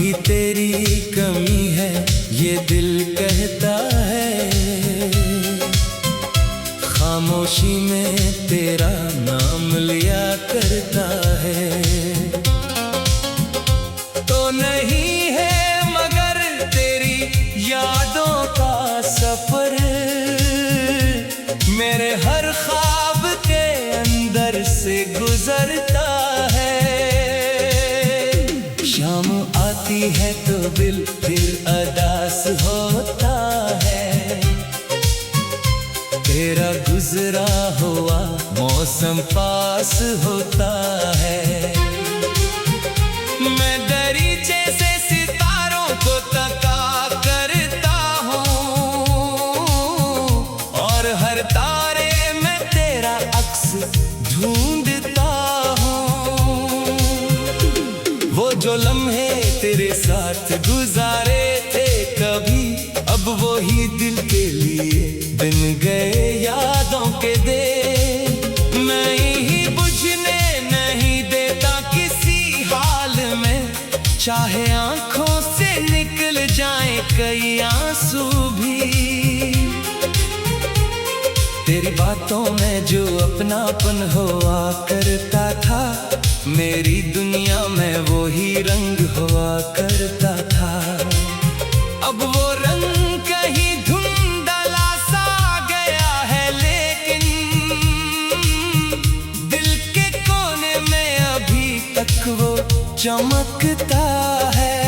भी तेरी कमी है ये दिल कहता है। खामोशी में तेरा नाम लिया करता है। तो नहीं है मगर तेरी यादों का सफर मेरे हर ख्वाब के अंदर से गुजरता है। शाम आती है तो दिल फिर अदास होता है। तेरा गुजरा हुआ मौसम पास होता है। मैं दरीचे से सितारों को तका करता हूँ और हर तारे में तेरा अक्स ढूंढता हूँ। वो जो लम्हे तेरे साथ गुजारे थे कभी, अब वो ही दिल के लिए बिन गए यादों के दे। मैं ही बुझने नहीं देता किसी हाल में, चाहे आंखों से निकल जाए कई आंसू भी। तेरी बातों में जो अपनापन हुआ करता था, मेरी दुनिया में वो ही रंग हुआ करता था। अब वो रंग कहीं धुंधला सा गया है, लेकिन दिल के कोने में अभी तक वो चमकता है।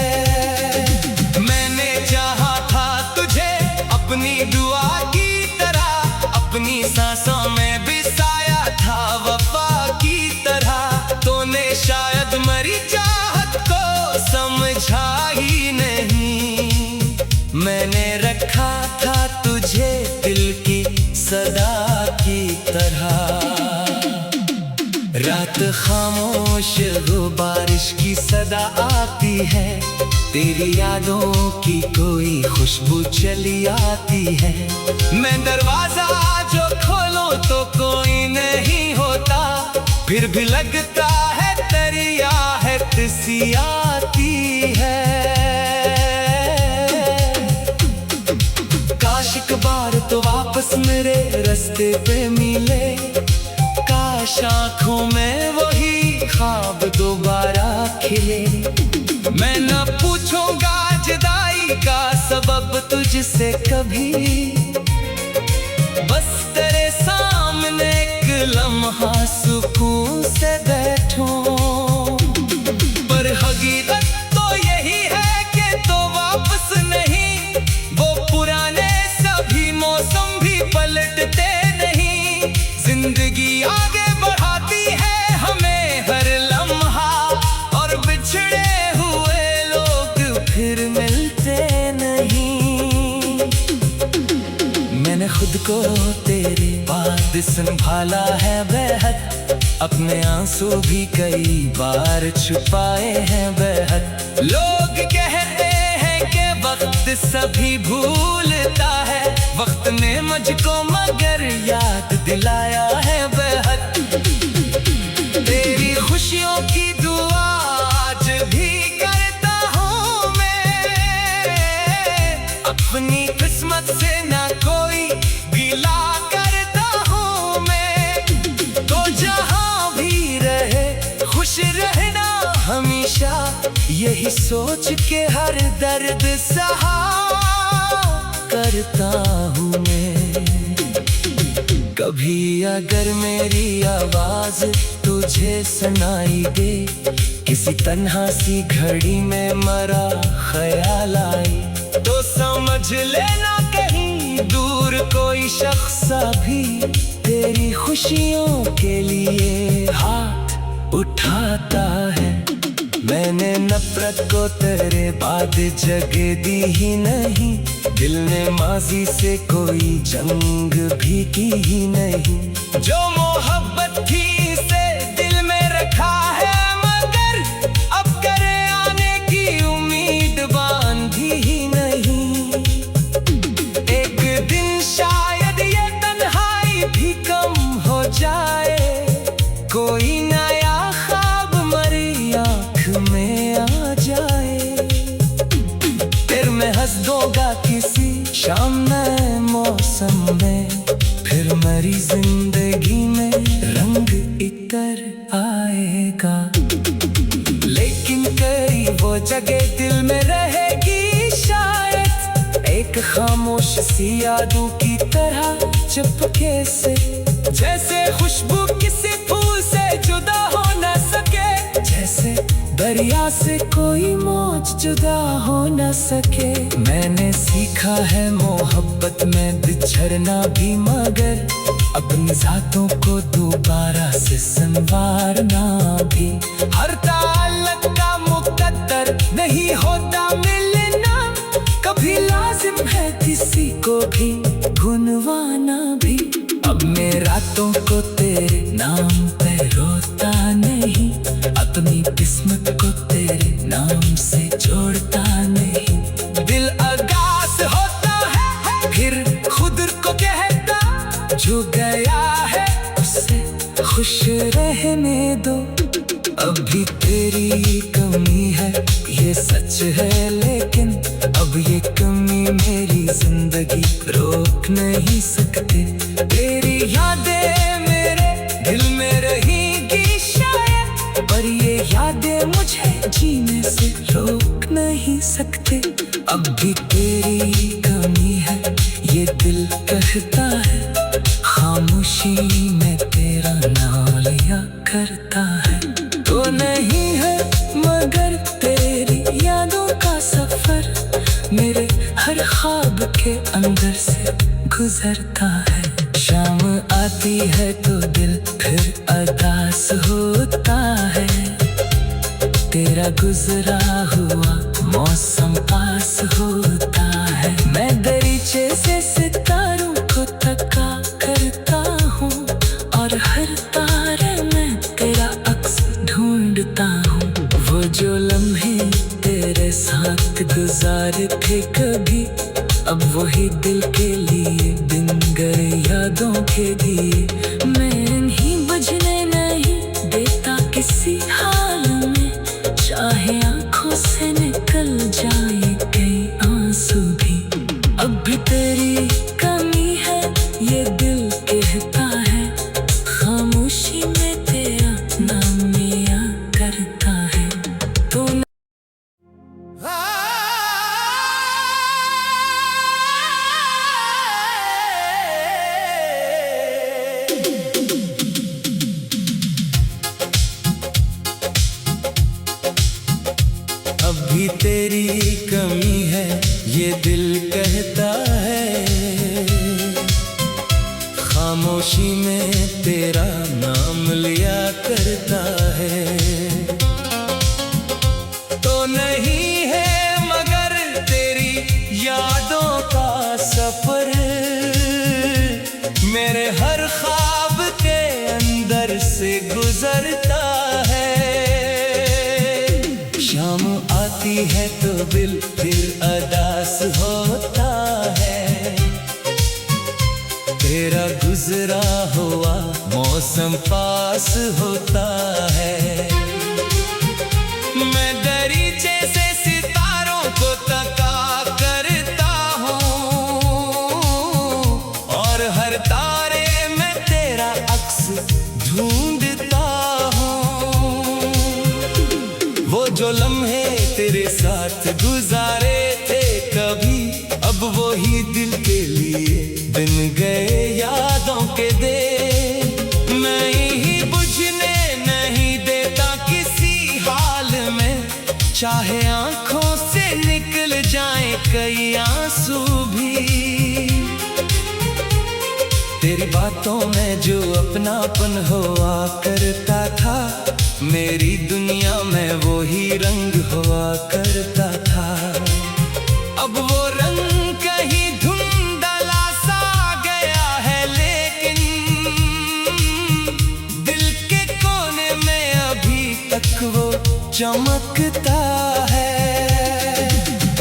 मैंने चाहा था तुझे अपनी दुआ की तरह, अपनी सांसों में बिसाया था वफा की तरह। तूने शायद मरी चाहत को समझा ही नहीं। मैंने रखा था तुझे दिल की सदा की तरह। रात खामोश हो बारिश की सदा आती है, तेरी यादों की कोई खुशबू चली आती है। मैं दरवाजा जो खोलूं तो कोई नहीं होता, फिर भी लगता है तेरी आहट सी आती है। काश एक बार तो वापस मेरे रास्ते पे मिले, काश आँखों में वही ख्वाब दोबारा खिले। मैं न पूछूंगा जुदाई का सबब तुझसे कभी, बस तेरे सामने एक लम्हा सुकून से बैठूं। पर हकीकत तो यही है कि तो वापस नहीं, वो पुराने सभी मौसम भी पलटते नहीं। जिंदगी आगे बढ़ाती है हमें हर लम्हा, और बिछड़े हुए लोग फिर मिलते नहीं। मैंने खुद को तेरे बाद संभाला है बेहद, अपने आंसू भी कई बार छुपाए हैं बेहद। लोग कहते हैं कि वक्त सभी भूलता है, वक्त ने मुझको मगर याद दिलाया है बेहद। तेरी खुशियों की दुआ आज भी करता हूँ मैं, अपनी किस्मत से ना कोई गिला करता हूँ मैं। तो जहाँ भी रहे खुश रहना हमेशा, यही सोच के हर दर्द सहा करता हूँ मैं। कभी अगर मेरी आवाज तुझे सुनाई दे, किसी तन्हा सी घड़ी में मरा ख्याल आई, तो समझ लेना कहीं दूर कोई शख्स भी तेरी खुशियों के लिए हाथ उठाता है। मैंने नफरत को तेरे बाद जगह दी ही नहीं, दिल ने माजी से कोई जंग भी की ही नहीं। जो मोहब्बत थी से दिल में रखा है, मगर अब करे आने की उम्मीद बांधी ही नहीं। एक दिन शायद ये तन्हाई भी कम हो जाए, कोई नया ख्वाब मरी आँख में आ जाए। शाम नए मौसम में फिर मेरी जिंदगी में रंग इतर आएगा। लेकिन कई वो जगह दिल में रहेगी शायद, एक खामोश सी यादों की तरह चुपके से, जैसे खुशबू किसी फूल से जुदा हो न सके, जैसे दरिया से कोई मौज जुदा हो न सके। मैंने सीखा है मोहब्बत में बिछड़ना भी, मगर अपनी ज़ातों को दोबारा से संवारना भी। हर ताल्लुक का मुकद्दर नहीं होता मिलना, कभी लाजिम है किसी को भी भुलवाना भी। अब मैं रातों को तेरे नाम पे रोता नहीं, अपनी किस्मत को तेरे नाम से जोड़ता नहीं। दिल आगाज़ होता है फिर खुद को कहता, जो गया है उससे खुश रहने दो। अभी तेरी कमी है ये सच है, लेकिन अब ये कमी मेरी जिंदगी रोक नहीं सकते। तेरी यादें मेरे दिल में रहेंगी शायद, पर ये यादें मुझे जीने से रोक नहीं सकते। अब भी तेरी कमी है ये दिल कहता है, खामोशी में तेरा नाम लिया करता है। तो नहीं है मगर तेरी यादों का सफर मेरे हर ख्वाब के अंदर से गुजरता है। शाम आती है तो दिल फिर अदास होता है, तेरा गुजरा हुआ मौसम पास होता है। मैं दरीचे से सितारों को तका करता हूँ, और हर तारे में तेरा अक्स ढूंढता हूँ। वो जो लम्हे तेरे साथ गुजारे थे कभी, अब वही दिल के लिए दिन गए यादों के दिए। मैं इन्हीं बुझने नहीं देता किसी हाल में, चाहे आंखों से निकल जाए कई आंसू भी। अब भी तेरी कमी है ये दिल कहता है, खामोशी में तेरा नाम लिया करता है। तो अभी तेरी कमी है ये दिल कहता है, खामोशी में तेरा नाम लिया करता है। तो नहीं है मगर तेरी यादों का सफर मेरे हर ख्वाब के अंदर से गुजरता है। शाम आती है तो दिल फिर अदास होता है, तेरा गुजरा हुआ मौसम पास होता है। मैं दरीचे से सितारों को तका करता हूँ, और हर तारे में तेरा अक्स ढूंढता हूँ। वो जो लम्हे तेरे साथ गुजारे थे कभी, अब वही दिल के लिए दिन गए यादों के दे। मैं ही बुझने नहीं देता किसी हाल में, चाहे आंखों से निकल जाए कई आंसू भी। तेरी बातों में जो अपनापन हुआ करता था, मेरी दुनिया में वो ही रंग हुआ करता था। अब वो रंग कहीं धुंधला सा गया है, लेकिन दिल के कोने में अभी तक वो चमकता है।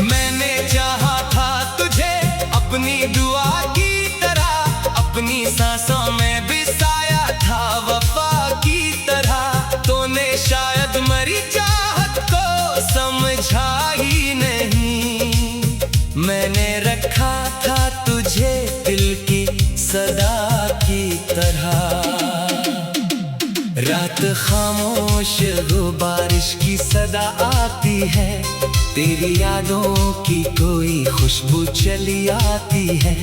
मैंने चाहा था तुझे अपनी दुआ की तरह, अपनी सांसों में बिसाया था वफा की तरह। तूने शायद मरी चाहत को समझा ही नहीं, मैंने रखा था वक्त खामोश वो बारिश की सदा आती है, तेरी यादों की कोई खुशबू चली आती है।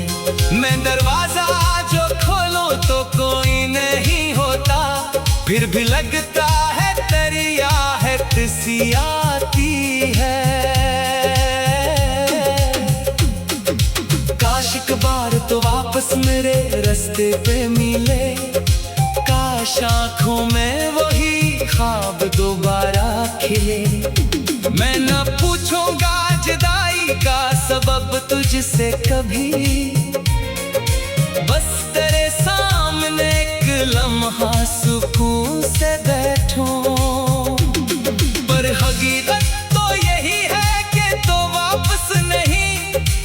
मैं दरवाजा जो खोलूं तो कोई नहीं होता, फिर भी लगता है तेरी आहट सी आती है। काश एक बार तो वापस मेरे रास्ते पे मिले, काश आँखों में वही ख्वाब दोबारा खिले। मैं न पूछूंगा जुदाई का सबब तुझसे कभी, बस तेरे सामने एक लम्हा सुकून से बैठूं। पर हकीकत तो यही है कि तो वापस नहीं,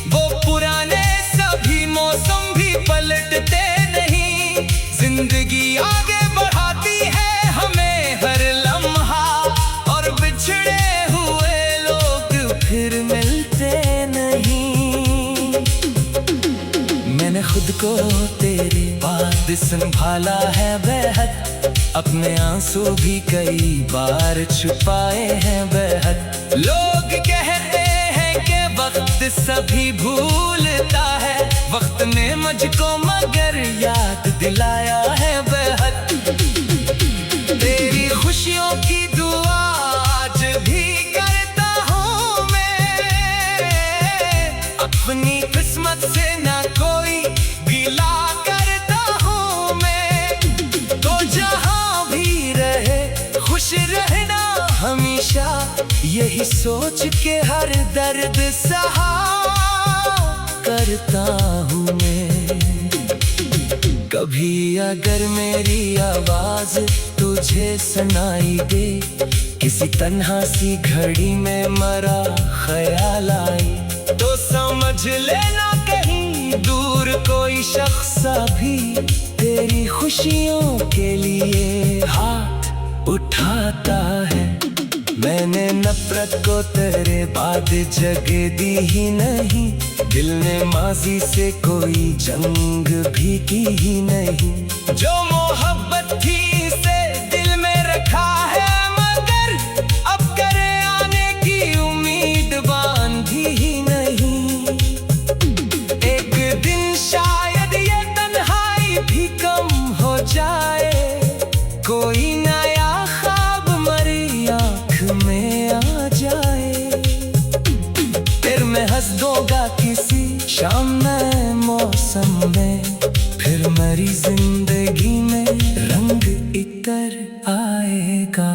वो पुराने सभी मौसम भी पलटते नहीं। जिंदगी आगे बढ़ाती है हमें हर लम्हा, और बिछड़े हुए लोग फिर मिलते नहीं। मैंने खुद को तेरे बाद संभाला है बेहद, अपने आंसू भी कई बार छुपाए हैं बेहद। लोग कहते हैं कि वक्त सभी भूलता है, वक्त ने मुझको मगर याद दिलाया है बेहद। तेरी खुशियों की दुआ आज भी करता हूँ मैं, अपनी किस्मत से ना कोई गिला करता हूँ मैं। तो जहाँ भी रहे खुश रहना हमेशा, यही सोच के हर दर्द सहा करता हूँ मैं। कभी अगर मेरी आवाज तुझे सुनाई दे, किसी तन्हा सी घड़ी में मरा ख्याल आई, तो समझ लेना कहीं दूर कोई शख्स भी तेरी खुशियों के लिए हाथ उठाता है। मैंने नफरत को तेरे बाद जगह दी ही नहीं, दिल ने माजी से कोई जंग भी की ही नहीं। जो मोहब्बत थी से दिल में रखा है, मगर अब करे आने की उम्मीद बांधी ही नहीं। एक दिन शायद ये तन्हाई भी कम हो जाए, कोई नया ख्वाब मरी आँख में आ जाए। फिर मैं हंस दूंगा किसी शाम में मौसम में, फिर मेरी जिंदगी में रंग इतर आएगा।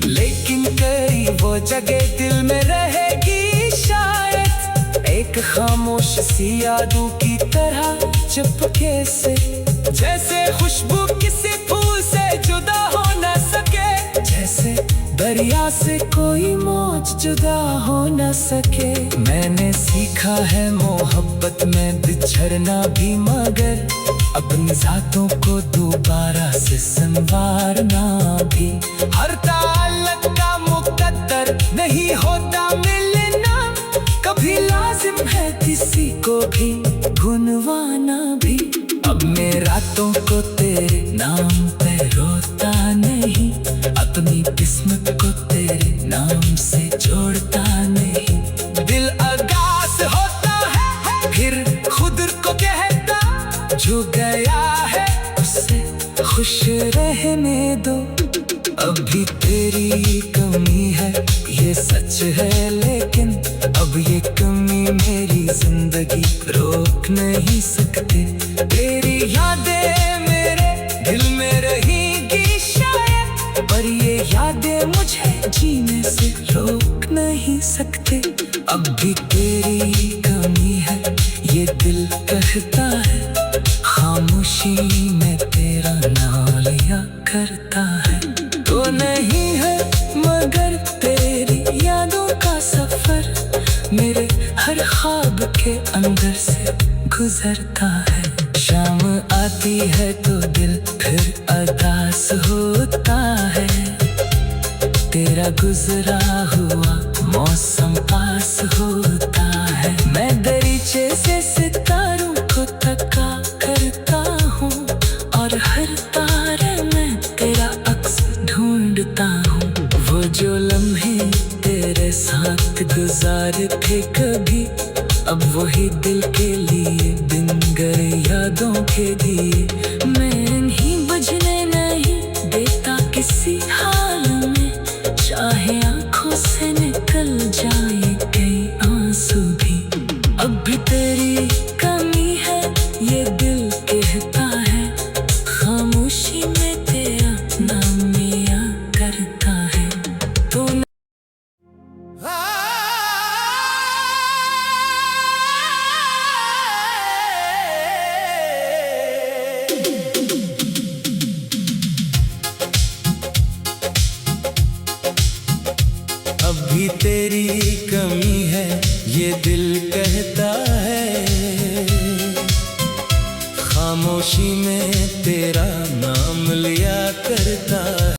लेकिन तेरी वो जगह दिल में रहेगी शायद, एक खामोश सी यादों की तरह चुपके से। जैसे खुशबू किसी फूल से जुदा हो न सके, जैसे दरिया से कोई मौज जुदा हो न सके। मैंने सीखा है मोहब्बत में बिछड़ना भी, मगर अपनी ज़ातों को दोबारा से संवारना भी। हर ताल्लुक का मुकद्दर नहीं होता मिलना, कभी लाजिम है किसी को भी भुलवाना भी। अब मैं रातों को तेरे नाम पे रोता नहीं, अपनी किस्मत को तेरे नाम से जोड़ता नहीं। दिल अगास होता है फिर खुद को कहता, जो गया है उससे खुश रहने दो। अभी तेरी कमी है ये सच है, लेकिन अब ये कमी मेरी जिंदगी रोक नहीं सकते। तेरी यादें मेरे दिल में रहेंगी शायद, पर ये यादें मुझे जीने से रोक नहीं सकते। अब भी तेरी कमी है ये दिल कहता है, खामोशी में तेरा नाम लिया करता है। तो नहीं है मगर तेरी यादों का सफर, मेरे हर ख्वाब के अंदर से गुजरता है। शाम आती है तो दिल फिर अदास होता है, तेरा गुजरा हुआ मौसम पास होता है। मैं दरीचे से सितारों को तका करता हूँ, और हर तारे में तेरा साथ गुजार थे कभी, अब वही दिल के लिए दिन गए यादों के दिए। मैं नहीं बुझने नहीं देता किसी हाल में, चाहे आंखों से निकल जाए कई आंसू भी। अब भी तेरी कमी है ये दिल कहता है, खामोशी में तेरा नाम लिया करता है। तू अब भी तेरी कमी है ये दिल कहता है, खामोशी में तेरा नाम लिया करता है।